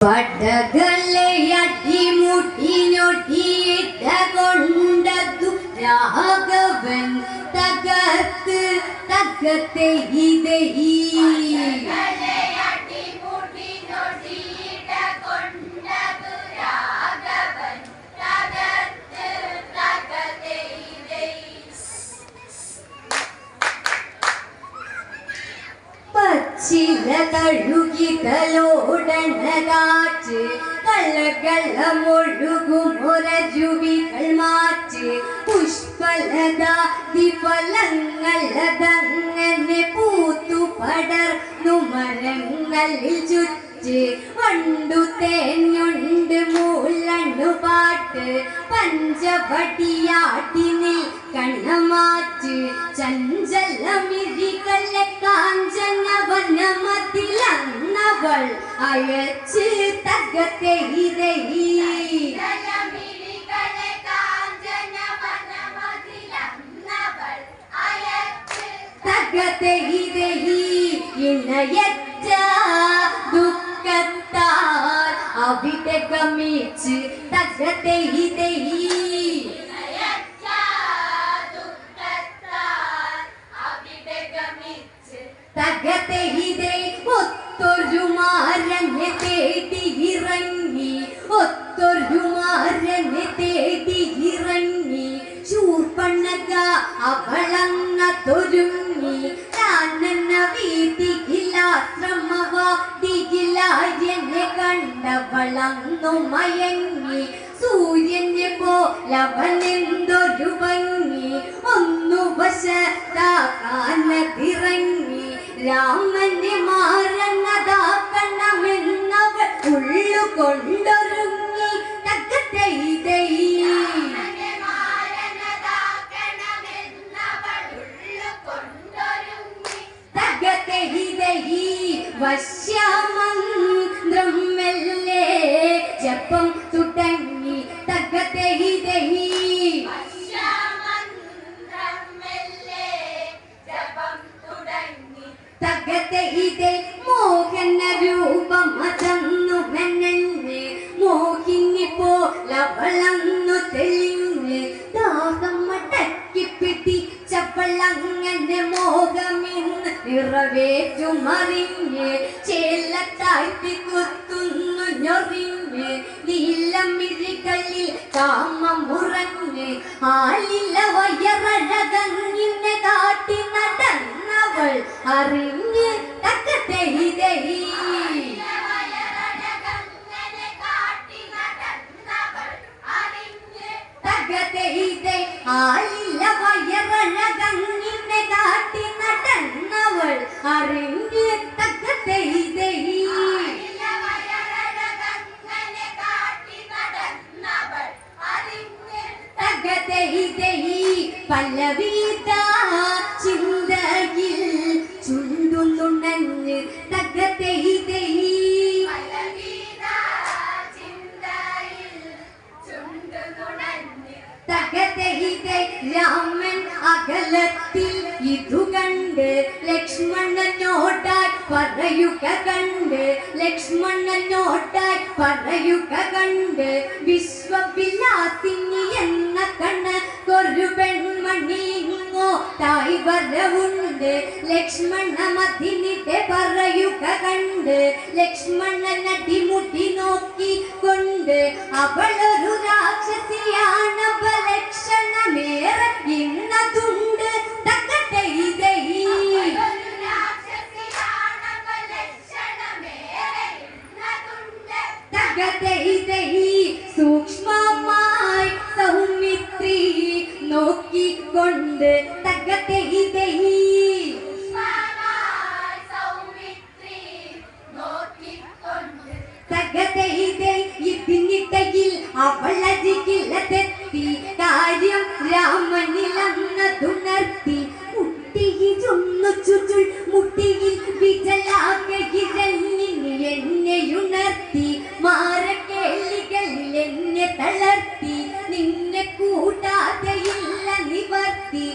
പടകളെ അടിമുട്ടിനൊട്ടിയിട്ട കൊണ്ടതു രാഘവൻ തകർത്ത് തകത്തെ ഇതയി ചില തഴുകി തലോടണ കാറ്റ് കളകളമൊഴുകുമൊരജുവികൾ മാറ്റ് പുഷ്പലതാതിഫലങ്ങളതങ്ങനെ പൂത്തു പടർന്നു മരങ്ങളിൽ ചുറ്റ് വണ്ടു തേഞ്ഞുണ്ട് മൂളണ്ണു പാട്ട് പഞ്ചവടിയാട്ടിനിൽ കണ്ണമാറ്റ് ചഞ്ചലമിഴികളെ കാഞ്ചന വനമതിലന്നവൾ അയച്ച് തകത്തെ ഇരയി തകത്തെ ഇരയി ഇണയറ്റ ദുഃഖത്താൽ അവിടെ ഗമിച്ച് തകത്തെ ഇരയി തകത്തെ ഇതേ ഒത്തൊരു മാരനെ തേടി ഇറങ്ങി ഒത്തൊരു മാരനെ തേടി ഇറങ്ങി ശൂർപ്പണക അവളന്നതൊരുങ്ങി താനെന്ന വീതിയിലാശ്രമവാദിയിലാര്യനെ കണ്ടവളന്നു മയങ്ങി സൂര്യനെ പോലവനെന്തൊരു ഭംഗി ഒന്നു വശത്താക്കാനതിറങ്ങി രാമനെ മാറന്നതാക്കണമെന്നവൾ ഉള്ളുകൊണ്ടൊരുങ്ങി തകത്തെ ഇതയി തകത്തെ ഇതയി വശ്യമന്ത്രം മെല്ലെ ജപം തുടങ്ങി തകത്തെ ഇതയി തകത്തെ ഇതേ മോഹന രൂപം അതന്നു മെന്നെ മോഹിനി പോലവളന്നു തെളിഞ്ഞ് ദാഹം മടക്കി പിടിച്ചവളങ്ങനെ മോഹമിന്ന് നിറവേറ്റുമറിഞ്ഞ് ചേലത്താഴ്ത്തി കുത്തുന്നു ഞൊറിഞ്ഞ് നീലമിഴികളിൽ കാമമുറഞ്ഞ് ആലില വയറഴകങ്ങിനെ കാട്ടി നടന്നവൾ അറിഞ്ഞ് തകത്തെ ഇതയി തകത്തെ ഇതേ ആലില വയറഴകങ്ങിനെ കാട്ടി നടന്നവൾ അറിഞ്ഞ് തകത്തെ ഇതയി തകത്തെ ഇതയി പലവിധ ചിന്തയിൽ ചുണ്ടുന്നുണഞ്ഞ് തകത്തെ ഇതയി തകത്തെ ഇതേ രാമൻ അകലത്തിൽ ഇതു കണ്ട് ലക്ഷ്മണനോടായി പറയുക കണ്ട് ലക്ഷ്മണനോടായി പറയുക കണ്ട് വിശ്വവിലാസിനി എന്ന കണക്കൊരു പെൺമണി തായി വരവുണ്ട് ലക്ഷ്മണ മതിനിടെ പറയുക കണ്ട് ലക്ഷ്മണനടിമുടി നോക്കിക്കൊണ്ട് അവളൊരു രാക്ഷസിയാണവലക്ഷണമേറെ ഇന്നതുണ്ട് തകത്തെ ഇതയി തകത്തെ ഇതയി സൂക്ഷ്മമായി സൗമിത്രി നോക്കിക്കൊണ്ട് തകത്തെ ഇതയി തകത്തെ ഇതേ ഇതിനിടയിൽ അവളരികിലെത്തി കാര്യം രാമനിലന്നതുണർത്തി മുട്ടിയിലൊന്നു ചുറ്റുൾ മുട്ടിയിൽ വിജലാകയിരഞ്ഞിനി എന്നെയുണർത്തി മാരക്കേളികളിൽ എന്നെ തളർത്തി നിന്നെ കൂടാതെയില്ല നിവർത്തി